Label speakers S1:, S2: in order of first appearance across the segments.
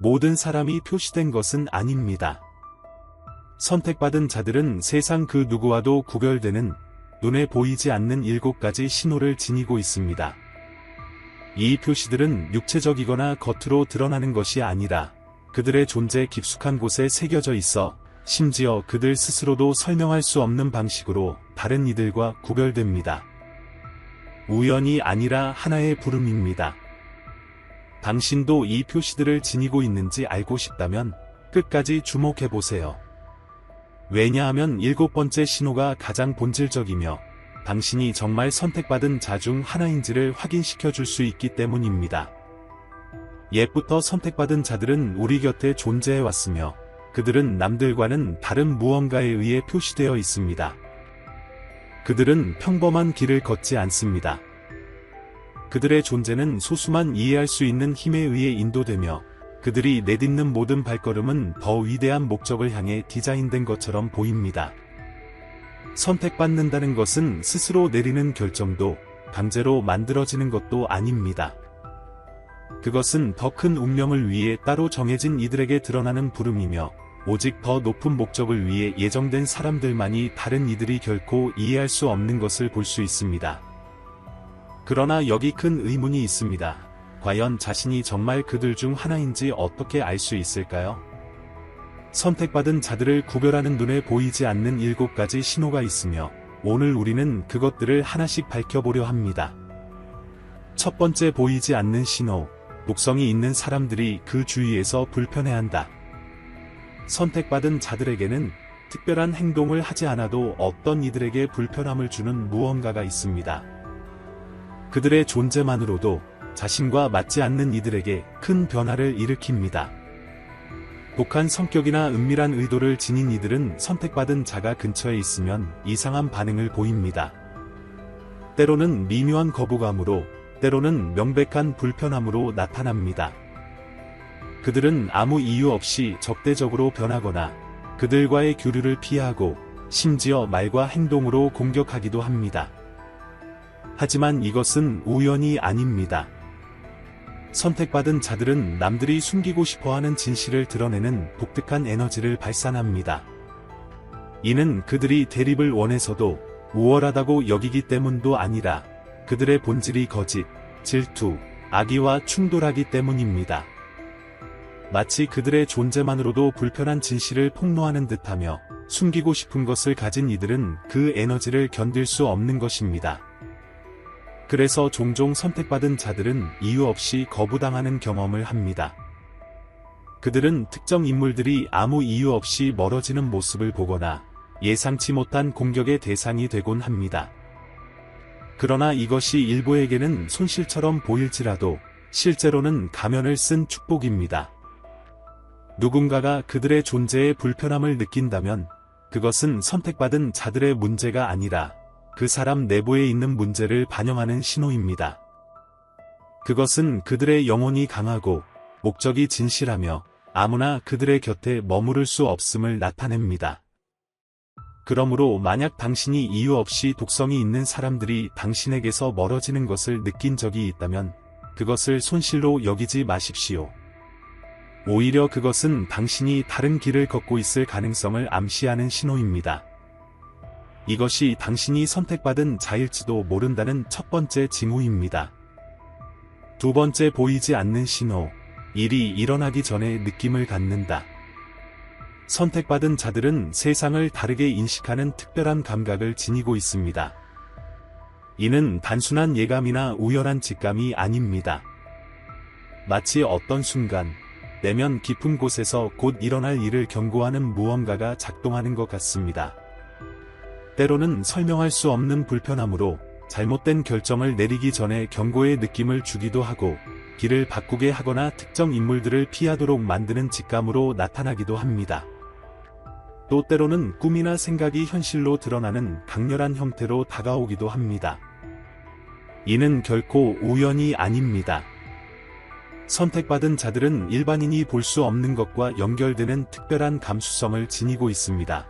S1: 모든 사람이 표시된 것은 아닙니다. 선택받은 자들은 세상 그 누구와도 구별되는 눈에 보이지 않는 7가지 신호를 지니고 있습니다. 이 표시들은 육체적이거나 겉으로 드러나는 것이 아니라 그들의 존재 깊숙한 곳에 새겨져 있어 심지어 그들 스스로도 설명할 수 없는 방식으로 다른 이들과 구별됩니다. 우연이 아니라 하나의 부름입니다. 당신도 이 표시들을 지니고 있는지 알고 싶다면 끝까지 주목해보세요. 왜냐하면 7번째 신호가 가장 본질적이며 당신이 정말 선택받은 자 중 하나인지를 확인시켜 줄 수 있기 때문입니다. 옛부터 선택받은 자들은 우리 곁에 존재해 왔으며 그들은 남들과는 다른 무언가에 의해 표시되어 있습니다. 그들은 평범한 길을 걷지 않습니다. 그들의 존재는 소수만 이해할 수 있는 힘에 의해 인도되며 그들이 내딛는 모든 발걸음은 더 위대한 목적을 향해 디자인된 것처럼 보입니다. 선택받는다는 것은 스스로 내리는 결정도 강제로 만들어지는 것도 아닙니다. 그것은 더 큰 운명을 위해 따로 정해진 이들에게 드러나는 부름이며 오직 더 높은 목적을 위해 예정된 사람들만이 다른 이들이 결코 이해할 수 없는 것을 볼 수 있습니다. 그러나 여기 큰 의문이 있습니다. 과연 자신이 정말 그들 중 하나인지 어떻게 알 수 있을까요? 선택받은 자들을 구별하는 눈에 보이지 않는 7가지 신호가 있으며 오늘 우리는 그것들을 하나씩 밝혀보려 합니다. 첫 번째, 보이지 않는 신호. 독성이 있는 사람들이 그 주위에서 불편해한다. 선택받은 자들에게는 특별한 행동을 하지 않아도 어떤 이들에게 불편함을 주는 무언가가 있습니다. 그들의 존재만으로도 자신과 맞지 않는 이들에게 큰 변화를 일으킵니다. 독한 성격이나 은밀한 의도를 지닌 이들은 선택받은 자가 근처에 있으면 이상한 반응을 보입니다. 때로는 미묘한 거부감으로, 때로는 명백한 불편함으로 나타납니다. 그들은 아무 이유 없이 적대적으로 변하거나 그들과의 교류를 피하고 심지어 말과 행동으로 공격하기도 합니다. 하지만 이것은 우연이 아닙니다. 선택받은 자들은 남들이 숨기고 싶어하는 진실을 드러내는 독특한 에너지를 발산합니다. 이는 그들이 대립을 원해서도 우월하다고 여기기 때문도 아니라 그들의 본질이 거짓, 질투, 악의와 충돌하기 때문입니다. 마치 그들의 존재만으로도 불편한 진실을 폭로하는 듯하며 숨기고 싶은 것을 가진 이들은 그 에너지를 견딜 수 없는 것입니다. 그래서 종종 선택받은 자들은 이유 없이 거부당하는 경험을 합니다. 그들은 특정 인물들이 아무 이유 없이 멀어지는 모습을 보거나 예상치 못한 공격의 대상이 되곤 합니다. 그러나 이것이 일부에게는 손실처럼 보일지라도 실제로는 가면을 쓴 축복입니다. 누군가가 그들의 존재에 불편함을 느낀다면 그것은 선택받은 자들의 문제가 아니라 그 사람 내부에 있는 문제를 반영하는 신호입니다. 그것은 그들의 영혼이 강하고 목적이 진실하며 아무나 그들의 곁에 머무를 수 없음을 나타냅니다. 그러므로 만약 당신이 이유 없이 독성이 있는 사람들이 당신에게서 멀어지는 것을 느낀 적이 있다면 그것을 손실로 여기지 마십시오. 오히려 그것은 당신이 다른 길을 걷고 있을 가능성을 암시하는 신호입니다. 이것이 당신이 선택받은 자일지도 모른다는 첫 번째 징후입니다. 두 번째, 보이지 않는 신호. 일이 일어나기 전에 느낌을 갖는다. 선택받은 자들은 세상을 다르게 인식하는 특별한 감각을 지니고 있습니다. 이는 단순한 예감이나 우연한 직감이 아닙니다. 마치 어떤 순간, 내면 깊은 곳에서 곧 일어날 일을 경고하는 무언가가 작동하는 것 같습니다. 때로는 설명할 수 없는 불편함으로 잘못된 결정을 내리기 전에 경고의 느낌을 주기도 하고, 길을 바꾸게 하거나 특정 인물들을 피하도록 만드는 직감으로 나타나기도 합니다. 또 때로는 꿈이나 생각이 현실로 드러나는 강렬한 형태로 다가오기도 합니다. 이는 결코 우연이 아닙니다. 선택받은 자들은 일반인이 볼 수 없는 것과 연결되는 특별한 감수성을 지니고 있습니다.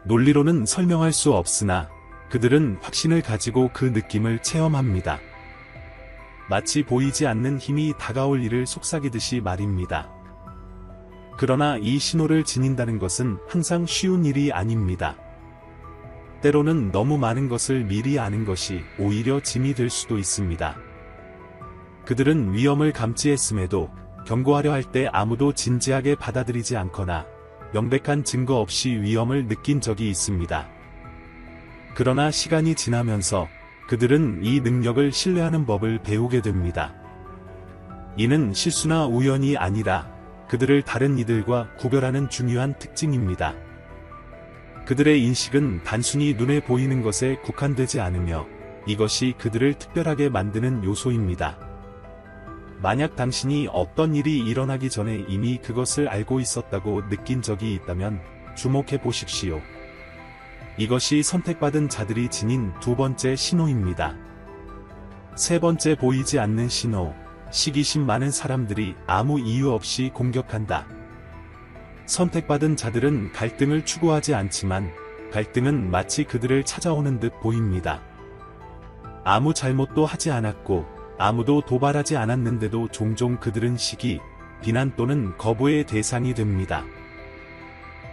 S1: 논리로는 설명할 수 없으나 그들은 확신을 가지고 그 느낌을 체험합니다. 마치 보이지 않는 힘이 다가올 일을 속삭이듯이 말입니다. 그러나 이 신호를 지닌다는 것은 항상 쉬운 일이 아닙니다. 때로는 너무 많은 것을 미리 아는 것이 오히려 짐이 될 수도 있습니다. 그들은 위험을 감지했음에도 경고하려 할 때 아무도 진지하게 받아들이지 않거나 명백한 증거 없이 위험을 느낀 적이 있습니다. 그러나 시간이 지나면서 그들은 이 능력을 신뢰하는 법을 배우게 됩니다. 이는 실수나 우연이 아니라 그들을 다른 이들과 구별하는 중요한 특징입니다. 그들의 인식은 단순히 눈에 보이는 것에 국한되지 않으며 이것이 그들을 특별하게 만드는 요소입니다. 만약 당신이 어떤 일이 일어나기 전에 이미 그것을 알고 있었다고 느낀 적이 있다면 주목해 보십시오. 이것이 선택받은 자들이 지닌 두 번째 신호입니다. 세 번째, 보이지 않는 신호. 시기심 많은 사람들이 아무 이유 없이 공격한다. 선택받은 자들은 갈등을 추구하지 않지만 갈등은 마치 그들을 찾아오는 듯 보입니다. 아무 잘못도 하지 않았고 아무도 도발하지 않았는데도 종종 그들은 시기, 비난 또는 거부의 대상이 됩니다.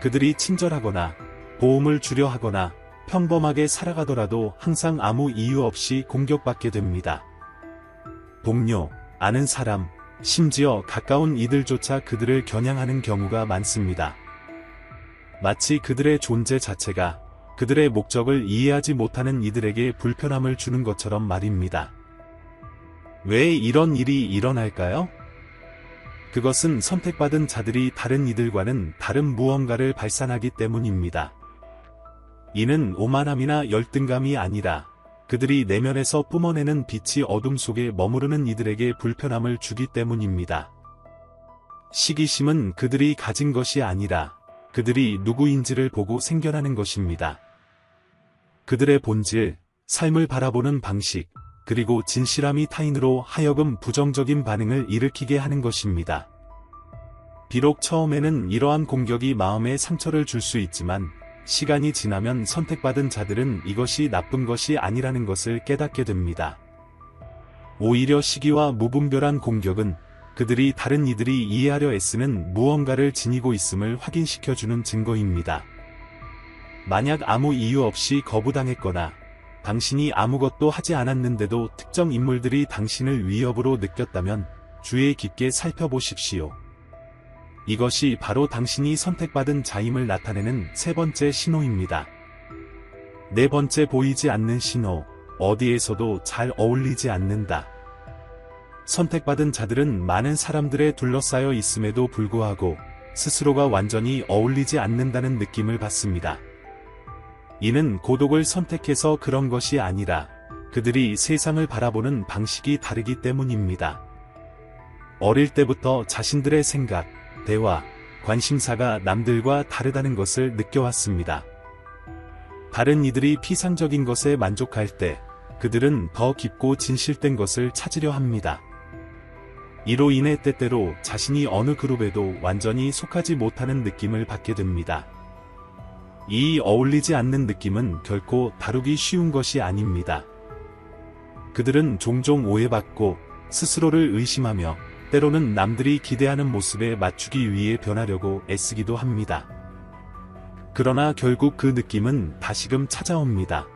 S1: 그들이 친절하거나 보험을 주려 하거나 평범하게 살아가더라도 항상 아무 이유 없이 공격받게 됩니다. 동료, 아는 사람, 심지어 가까운 이들조차 그들을 겨냥하는 경우가 많습니다. 마치 그들의 존재 자체가 그들의 목적을 이해하지 못하는 이들에게 불편함을 주는 것처럼 말입니다. 왜 이런 일이 일어날까요? 그것은 선택받은 자들이 다른 이들과는 다른 무언가를 발산하기 때문입니다. 이는 오만함이나 열등감이 아니라 그들이 내면에서 뿜어내는 빛이 어둠 속에 머무르는 이들에게 불편함을 주기 때문입니다. 시기심은 그들이 가진 것이 아니라 그들이 누구인지를 보고 생겨나는 것입니다. 그들의 본질, 삶을 바라보는 방식, 그리고 진실함이 타인으로 하여금 부정적인 반응을 일으키게 하는 것입니다. 비록 처음에는 이러한 공격이 마음에 상처를 줄 수 있지만 시간이 지나면 선택받은 자들은 이것이 나쁜 것이 아니라는 것을 깨닫게 됩니다. 오히려 시기와 무분별한 공격은 그들이 다른 이들이 이해하려 애쓰는 무언가를 지니고 있음을 확인시켜주는 증거입니다. 만약 아무 이유 없이 거부당했거나 당신이 아무것도 하지 않았는데도 특정 인물들이 당신을 위협으로 느꼈다면 주의 깊게 살펴보십시오. 이것이 바로 당신이 선택받은 자임을 나타내는 세 번째 신호입니다. 네 번째, 보이지 않는 신호. 어디에서도 잘 어울리지 않는다. 선택받은 자들은 많은 사람들에 둘러싸여 있음에도 불구하고 스스로가 완전히 어울리지 않는다는 느낌을 받습니다. 이는 고독을 선택해서 그런 것이 아니라 그들이 세상을 바라보는 방식이 다르기 때문입니다. 어릴 때부터 자신들의 생각, 대화, 관심사가 남들과 다르다는 것을 느껴왔습니다. 다른 이들이 피상적인 것에 만족할 때 그들은 더 깊고 진실된 것을 찾으려 합니다. 이로 인해 때때로 자신이 어느 그룹에도 완전히 속하지 못하는 느낌을 받게 됩니다. 이 어울리지 않는 느낌은 결코 다루기 쉬운 것이 아닙니다. 그들은 종종 오해받고 스스로를 의심하며 때로는 남들이 기대하는 모습에 맞추기 위해 변하려고 애쓰기도 합니다. 그러나 결국 그 느낌은 다시금 찾아옵니다.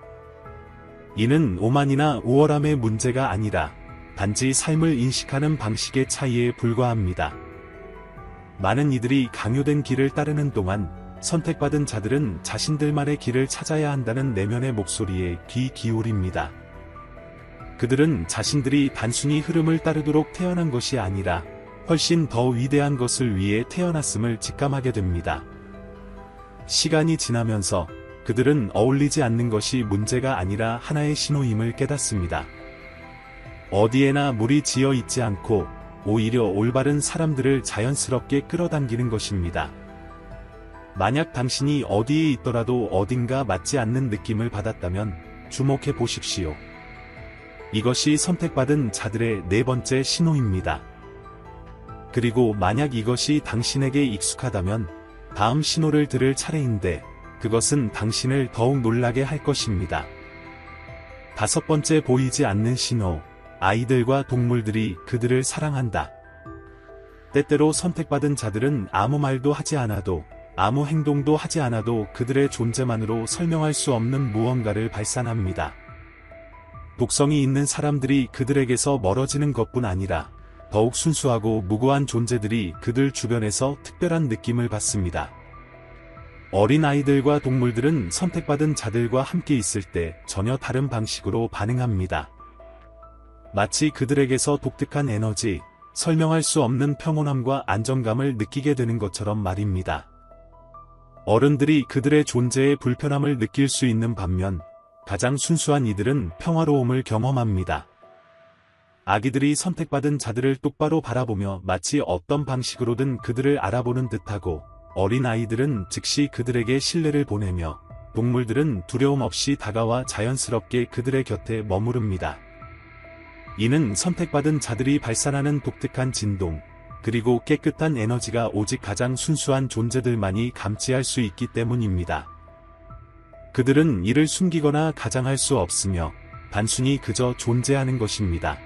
S1: 이는 오만이나 우월함의 문제가 아니라 단지 삶을 인식하는 방식의 차이에 불과합니다. 많은 이들이 강요된 길을 따르는 동안 선택받은 자들은 자신들만의 길을 찾아야 한다는 내면의 목소리에 귀 기울입니다. 그들은 자신들이 단순히 흐름을 따르도록 태어난 것이 아니라 훨씬 더 위대한 것을 위해 태어났음을 직감하게 됩니다. 시간이 지나면서 그들은 어울리지 않는 것이 문제가 아니라 하나의 신호임을 깨닫습니다. 어디에나 물이 지어 있지 않고 오히려 올바른 사람들을 자연스럽게 끌어당기는 것입니다. 만약 당신이 어디에 있더라도 어딘가 맞지 않는 느낌을 받았다면 주목해 보십시오. 이것이 선택받은 자들의 네 번째 신호입니다. 그리고 만약 이것이 당신에게 익숙하다면 다음 신호를 들을 차례인데 그것은 당신을 더욱 놀라게 할 것입니다. 다섯 번째, 보이지 않는 신호. 아이들과 동물들이 그들을 사랑한다. 때때로 선택받은 자들은 아무 말도 하지 않아도, 아무 행동도 하지 않아도 그들의 존재만으로 설명할 수 없는 무언가를 발산합니다. 독성이 있는 사람들이 그들에게서 멀어지는 것뿐 아니라 더욱 순수하고 무고한 존재들이 그들 주변에서 특별한 느낌을 받습니다. 어린 아이들과 동물들은 선택받은 자들과 함께 있을 때 전혀 다른 방식으로 반응합니다. 마치 그들에게서 독특한 에너지, 설명할 수 없는 평온함과 안정감을 느끼게 되는 것처럼 말입니다. 어른들이 그들의 존재에 불편함을 느낄 수 있는 반면 가장 순수한 이들은 평화로움을 경험합니다. 아기들이 선택받은 자들을 똑바로 바라보며 마치 어떤 방식으로든 그들을 알아보는 듯하고, 어린 아이들은 즉시 그들에게 신뢰를 보내며 동물들은 두려움 없이 다가와 자연스럽게 그들의 곁에 머무릅니다. 이는 선택받은 자들이 발산하는 독특한 진동, 그리고 깨끗한 에너지가 오직 가장 순수한 존재들만이 감지할 수 있기 때문입니다. 그들은 이를 숨기거나 가장할 수 없으며 단순히 그저 존재하는 것입니다.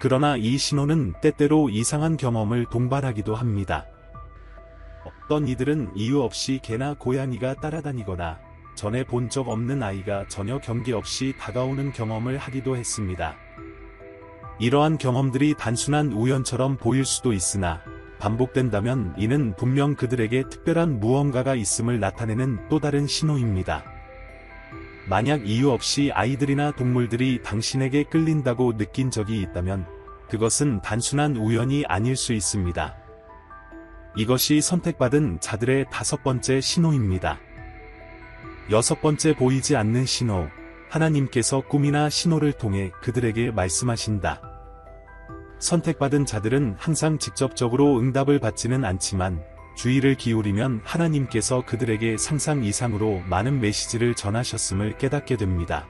S1: 그러나 이 신호는 때때로 이상한 경험을 동반하기도 합니다. 어떤 이들은 이유 없이 개나 고양이가 따라다니거나 전에 본 적 없는 아이가 전혀 경계 없이 다가오는 경험을 하기도 했습니다. 이러한 경험들이 단순한 우연처럼 보일 수도 있으나 반복된다면 이는 분명 그들에게 특별한 무언가가 있음을 나타내는 또 다른 신호입니다. 만약 이유 없이 아이들이나 동물들이 당신에게 끌린다고 느낀 적이 있다면 그것은 단순한 우연이 아닐 수 있습니다. 이것이 선택받은 자들의 5번째 신호입니다. 6번째, 보이지 않는 신호. 하나님께서 꿈이나 신호를 통해 그들에게 말씀하신다. 선택받은 자들은 항상 직접적으로 응답을 받지는 않지만 주의를 기울이면 하나님께서 그들에게 상상 이상으로 많은 메시지를 전하셨음을 깨닫게 됩니다.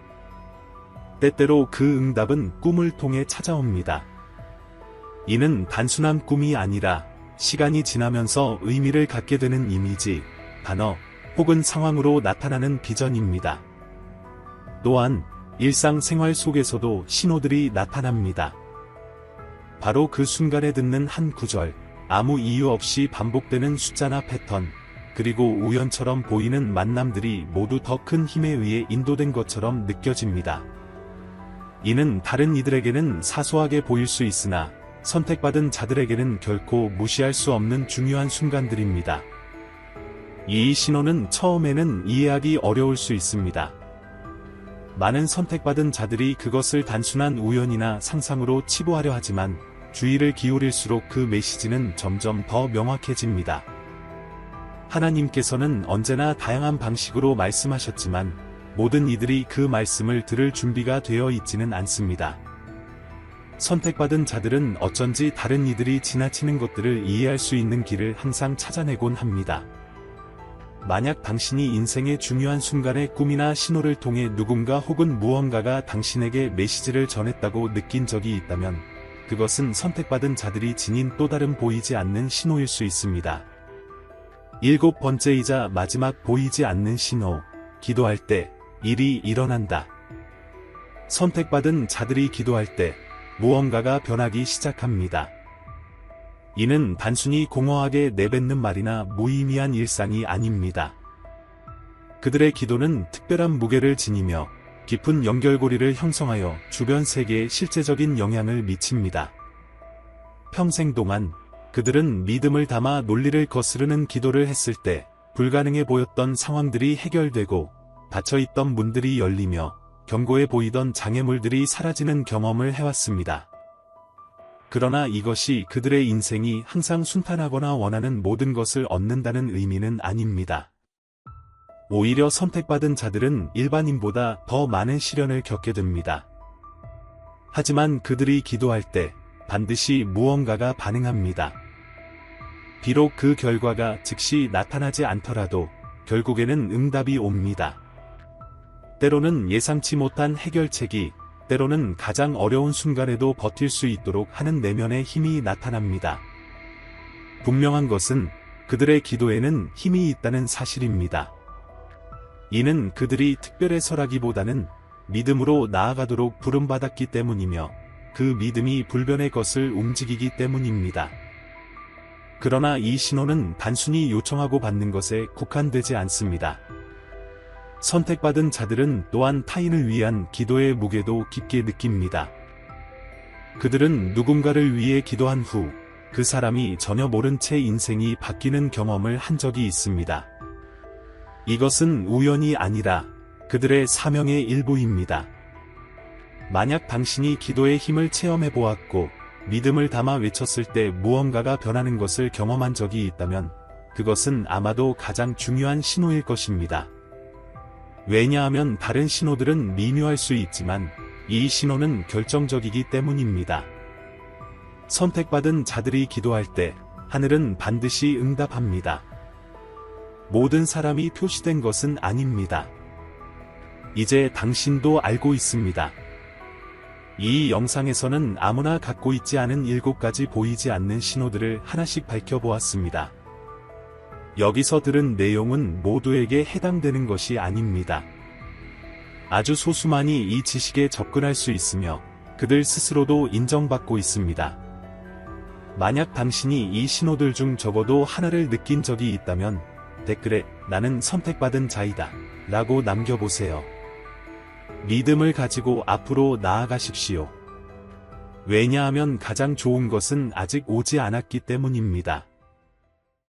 S1: 때때로 그 응답은 꿈을 통해 찾아옵니다. 이는 단순한 꿈이 아니라 시간이 지나면서 의미를 갖게 되는 이미지, 단어, 혹은 상황으로 나타나는 비전입니다. 또한 일상생활 속에서도 신호들이 나타납니다. 바로 그 순간에 듣는 한 구절, 아무 이유 없이 반복되는 숫자나 패턴, 그리고 우연처럼 보이는 만남들이 모두 더 큰 힘에 의해 인도된 것처럼 느껴집니다. 이는 다른 이들에게는 사소하게 보일 수 있으나 선택받은 자들에게는 결코 무시할 수 없는 중요한 순간들입니다. 이 신호는 처음에는 이해하기 어려울 수 있습니다. 많은 선택받은 자들이 그것을 단순한 우연이나 상상으로 치부하려 하지만 주의를 기울일수록 그 메시지는 점점 더 명확해집니다. 하나님께서는 언제나 다양한 방식으로 말씀하셨지만 모든 이들이 그 말씀을 들을 준비가 되어 있지는 않습니다. 선택받은 자들은 어쩐지 다른 이들이 지나치는 것들을 이해할 수 있는 길을 항상 찾아내곤 합니다. 만약 당신이 인생의 중요한 순간에 꿈이나 신호를 통해 누군가 혹은 무언가가 당신에게 메시지를 전했다고 느낀 적이 있다면 그것은 선택받은 자들이 지닌 또 다른 보이지 않는 신호일 수 있습니다. 7번째이자 마지막 보이지 않는 신호, 기도할 때 일이 일어난다. 선택받은 자들이 기도할 때 무언가가 변하기 시작합니다. 이는 단순히 공허하게 내뱉는 말이나 무의미한 일상이 아닙니다. 그들의 기도는 특별한 무게를 지니며 깊은 연결고리를 형성하여 주변 세계에 실제적인 영향을 미칩니다. 평생 동안 그들은 믿음을 담아 논리를 거스르는 기도를 했을 때 불가능해 보였던 상황들이 해결되고 닫혀있던 문들이 열리며 견고해 보이던 장애물들이 사라지는 경험을 해왔습니다. 그러나 이것이 그들의 인생이 항상 순탄하거나 원하는 모든 것을 얻는다는 의미는 아닙니다. 오히려 선택받은 자들은 일반인보다 더 많은 시련을 겪게 됩니다. 하지만 그들이 기도할 때 반드시 무언가가 반응합니다. 비록 그 결과가 즉시 나타나지 않더라도 결국에는 응답이 옵니다. 때로는 예상치 못한 해결책이, 때로는 가장 어려운 순간에도 버틸 수 있도록 하는 내면의 힘이 나타납니다. 분명한 것은 그들의 기도에는 힘이 있다는 사실입니다. 이는 그들이 특별해서라기보다는 믿음으로 나아가도록 부름받았기 때문이며 그 믿음이 불변의 것을 움직이기 때문입니다. 그러나 이 신호는 단순히 요청하고 받는 것에 국한되지 않습니다. 선택받은 자들은 또한 타인을 위한 기도의 무게도 깊게 느낍니다. 그들은 누군가를 위해 기도한 후 그 사람이 전혀 모른 채 인생이 바뀌는 경험을 한 적이 있습니다. 이것은 우연이 아니라 그들의 사명의 일부입니다. 만약 당신이 기도의 힘을 체험해 보았고 믿음을 담아 외쳤을 때 무언가가 변하는 것을 경험한 적이 있다면 그것은 아마도 가장 중요한 신호일 것입니다. 왜냐하면 다른 신호들은 미묘할 수 있지만 이 신호는 결정적이기 때문입니다. 선택받은 자들이 기도할 때 하늘은 반드시 응답합니다. 모든 사람이 표시된 것은 아닙니다. 이제 당신도 알고 있습니다. 이 영상에서는 아무나 갖고 있지 않은 7가지 보이지 않는 신호들을 하나씩 밝혀보았습니다. 여기서 들은 내용은 모두에게 해당되는 것이 아닙니다. 아주 소수만이 이 지식에 접근할 수 있으며 그들 스스로도 인정받고 있습니다. 만약 당신이 이 신호들 중 적어도 하나를 느낀 적이 있다면 댓글에 나는 선택받은 자이다 라고 남겨보세요. 믿음을 가지고 앞으로 나아가십시오. 왜냐하면 가장 좋은 것은 아직 오지 않았기 때문입니다.